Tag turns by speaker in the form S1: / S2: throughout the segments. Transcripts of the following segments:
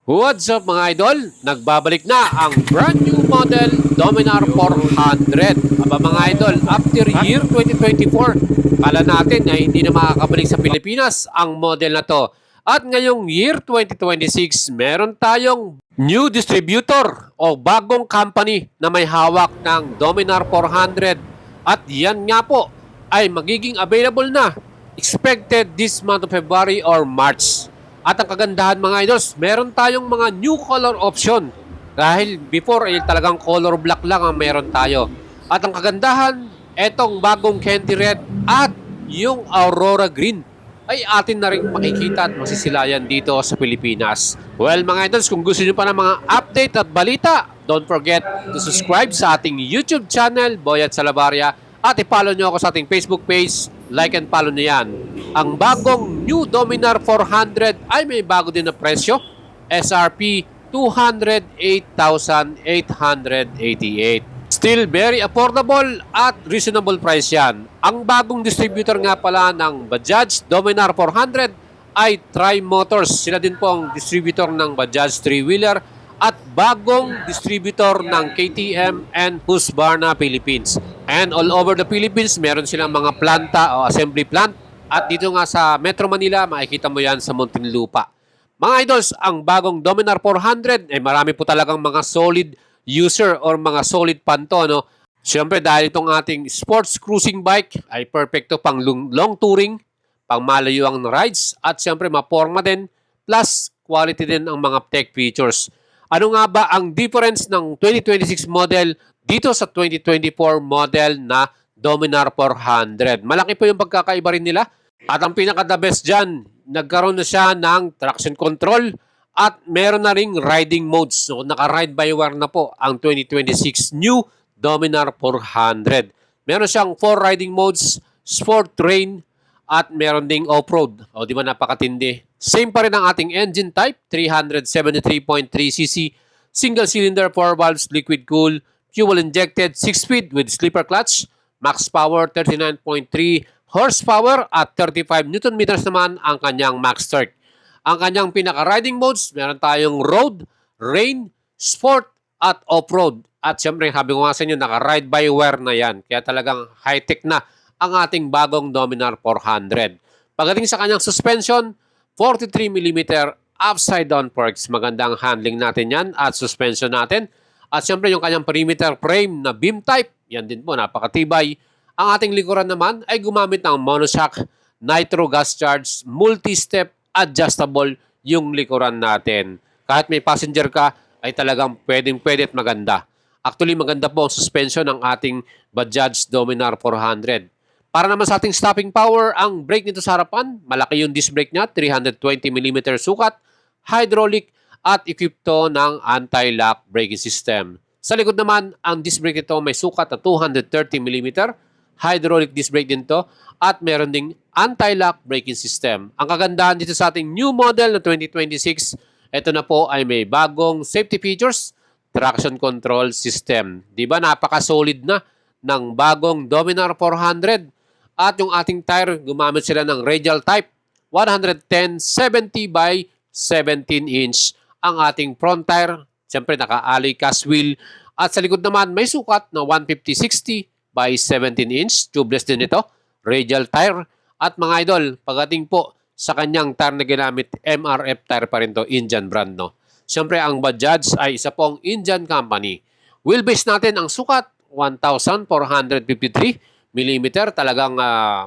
S1: What's up mga idol? Nagbabalik na ang brand new model Dominar 400. Aba mga idol, after year 2024, kala natin na hindi na makakabalik sa Pilipinas ang model na to. At ngayong year 2026, meron tayong new distributor o bagong company na may hawak ng Dominar 400. At yan nga po ay magiging available na expected this month of February or March. At ang kagandahan mga idols, meron tayong mga new color option. Dahil before ay talagang color black lang ang meron tayo. At ang kagandahan, etong bagong candy red at yung aurora green ay atin na rin makikita at masisilayan dito sa Pilipinas. Well mga idols, kung gusto nyo pa ng mga update at balita, don't forget to subscribe sa ating YouTube channel, Boyat Salabaria, at i-follow nyo ako sa ating Facebook page, like and follow nyo yan. Ang bagong New Dominar 400 ay may bago din na presyo. SRP 208,888. Still very affordable at reasonable price yan. Ang bagong distributor nga pala ng Bajaj Dominar 400 ay Tri Motors. Sila din po ang distributor ng Bajaj 3-wheeler at bagong distributor ng KTM and Husqvarna Philippines. And all over the Philippines, meron silang mga planta o assembly plant. At dito nga sa Metro Manila, makikita mo yan sa Muntinlupa. Mga idols, ang bagong Dominar 400 ay marami po talagang mga solid user or mga solid panto. No? Siyempre dahil itong ating sports cruising bike ay perfecto pang long touring, pang malayuang rides at siyempre maporma din plus quality din ang mga tech features. Ano nga ba ang difference ng 2026 model dito sa 2024 model na Dominar 400? Malaki po yung pagkakaiba rin nila. At ang pinaka-the best dyan, nagkaroon na siya ng traction control at meron na ring riding modes. So, naka-ride by wire na po ang 2026 new Dominar 400. Meron siyang 4 riding modes, sport, train, at meron ding off-road. O, di ba napakatindi? Same pa rin ang ating engine type, 373.3cc, single cylinder, 4 valves, liquid cool, fuel injected, 6-speed with slipper clutch, max power 39.3 horsepower at 35 Newton meters naman ang kanyang max torque. Ang kanyang pinaka-riding modes, meron tayong road, rain, sport, at off-road. At syempre, sabi ko nga sa inyo, naka-ride by wire na yan. Kaya talagang high-tech na ang ating bagong Dominar 400. Pagdating sa kanyang suspension, 43mm upside-down forks. Magandang handling natin yan at suspension natin. At syempre, yung kanyang perimeter frame na beam type, yan din po, napakatibay. Ang ating likuran naman ay gumamit ng monoshock, nitro gas charge, multi-step adjustable yung likuran natin. Kahit may passenger ka, ay talagang pwedeng-pwede at maganda. Actually, maganda po ang suspension ng ating Bajaj Dominar 400. Para naman sa ating stopping power, ang brake nito sa harapan, malaki yung disc brake niya, 320mm sukat, hydraulic at equipped to ng anti-lock braking system. Sa likod naman, ang disc brake nito may sukat na 230mm, hydraulic disc brake din to, at meron ding anti-lock braking system. Ang kagandahan dito sa ating new model na 2026, ito na po ay may bagong safety features, traction control system. Di ba napaka-solid na ng bagong Dominar 400? At yung ating tire, gumamit sila ng radial type, 110/70 by 17 inch ang ating front tire. Siyempre naka-alloy cast wheel. At sa likod naman may sukat na 150/60 by 17 inch. Tubeless din ito. Radial tire. At mga idol, pagdating po sa kanyang tire na ginamit, MRF tire pa rin to, Indian brand. No? Siyempre, ang Bajaj ay isa pong Indian company. Wheelbase natin ang sukat, 1,453mm. Talagang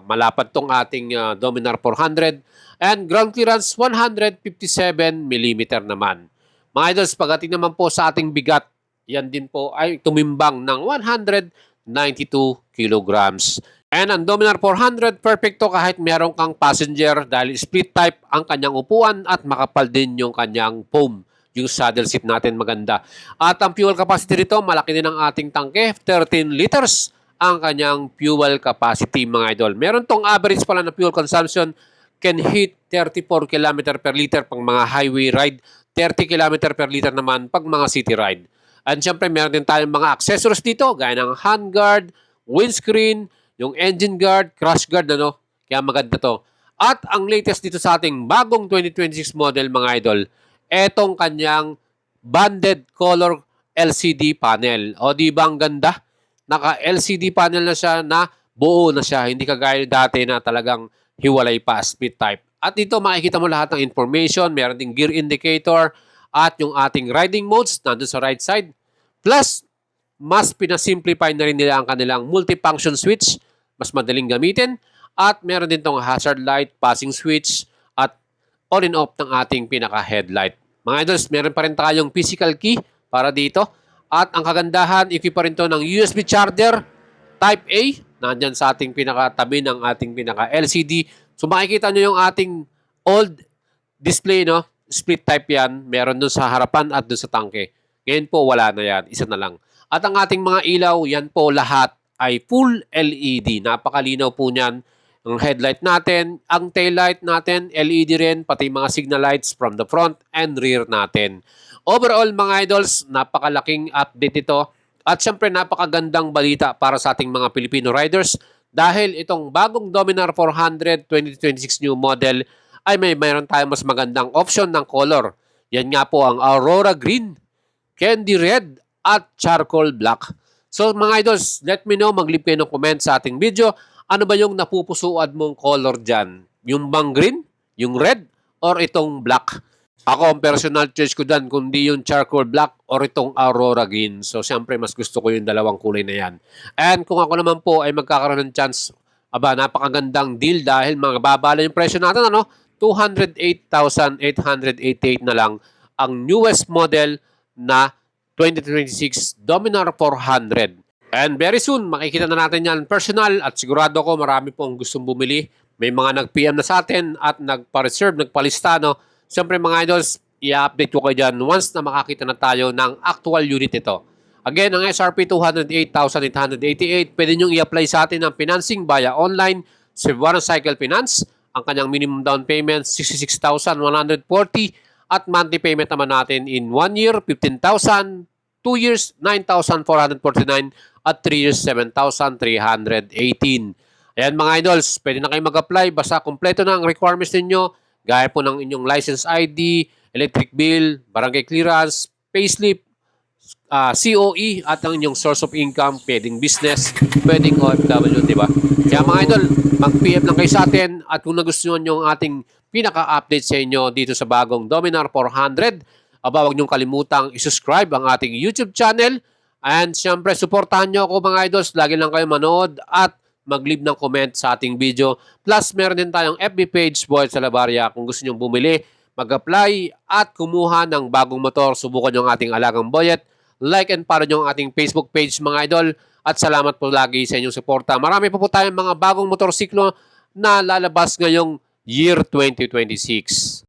S1: malapad tong ating Dominar 400. And ground clearance, 157mm naman. Mga idols, pagdating naman po sa ating bigat, yan din po ay tumimbang ng 192 kilograms. And ang Dominar 400, perfecto kahit meron kang passenger dahil split type ang kanyang upuan at makapal din yung kanyang foam. Yung saddle seat natin maganda. At ang fuel capacity nito, malaki din ang ating tangke, 13 liters ang kanyang fuel capacity mga idol. Meron tong average pala na fuel consumption can hit 34 km per liter pang mga highway ride, 30 km per liter naman pag mga city ride. And syempre, meron din tayong mga accessories dito, gaya ng handguard, windscreen, yung engine guard, crash guard, ano? Kaya maganda to. At ang latest dito sa ating bagong 2026 model, mga idol, etong kanyang banded color LCD panel. O di ba ang ganda? Naka LCD panel na siya na buo na siya. Hindi kagaya dati na talagang hiwalay pa split type. At dito makikita mo lahat ng information. Meron ding gear indicator at yung ating riding modes nandun sa right side. Plus, mas pinasimplify na rin nila ang kanilang multifunction switch. Mas madaling gamitin. At meron din tong hazard light, passing switch, at on and off ng ating pinaka-headlight. Mga idols, meron pa rin tayong physical key para dito. At ang kagandahan, equip pa rin to ng USB charger Type A. Nandyan sa ating pinakatabi ng ating pinaka-LCD. So makikita nyo yung ating old display, no? Split type yan. Meron dun sa harapan at dun sa tangke. Ngayon po, wala na yan. Isa na lang. At ang ating mga ilaw, yan po lahat ay full LED. Napakalinaw po niyan. Ang headlight natin, ang taillight natin, LED rin, pati mga signal lights from the front and rear natin. Overall mga idols, napakalaking update ito at syempre napakagandang balita para sa ating mga Filipino riders dahil itong bagong Dominar 400 2026 new model ay mayroon tayong mas magandang option ng color. Yan nga po ang Aurora Green, Candy Red at Charcoal Black. So mga idols, let me know, mag-leave kayo ng comment sa ating video. Ano ba yung napupusuan mong color dyan? Yung bang green? Yung red? Or itong black? Ako, ang personal choice ko dyan, kundi yung charcoal black or itong aurora green. So, siyempre, mas gusto ko yung dalawang kulay na yan. And kung ako naman po ay magkakaroon ng chance, napakagandang deal dahil baba yung presyo natin, ano? 208,888 na lang ang newest model na 2026 Dominar 400. And very soon, makikita na natin yan personal at sigurado ko marami pong gustong bumili. May mga nag-PM na sa atin at nagpa-reserve, nagpalista, no? Siyempre mga idols, i-update ko kayo dyan once na makakita na tayo ng actual unit ito. Again, ang SRP 208,888, pwede nyo i-apply sa atin ng financing via online, Cebuano Cycle Finance. Ang kanyang minimum down payment, 66,140 at monthly payment naman natin in 1 year, 15,000, 2 years, 9,449 at 3 years, 7,318. Ayan mga idols, pwede na kayo mag-apply basta kompleto na ang requirements ninyo gaya po ng inyong license ID, electric bill, barangay clearance, payslip, COE at ang inyong source of income, pwedeng business, pwedeng OFW, di ba? Kaya mga idol, mag-PM lang kayo sa atin at kung nagustuhan nyo ang ating pinaka-update sa inyo dito sa bagong Dominar 400, huwag niyong kalimutang i-subscribe ang ating YouTube channel. And syempre, supportahan nyo ako mga idols. Lagi lang kayo manood at mag-leave ng comment sa ating video. Plus, meron din tayong FB page, Boyet Salabaria. Kung gusto nyo bumili, mag-apply at kumuha ng bagong motor. Subukan nyo ang ating alagang Boyet. Like and follow nyo ang ating Facebook page mga idol. At salamat po lagi sa inyong suporta. Marami po tayong mga bagong motorsiklo na lalabas ngayong year 2026.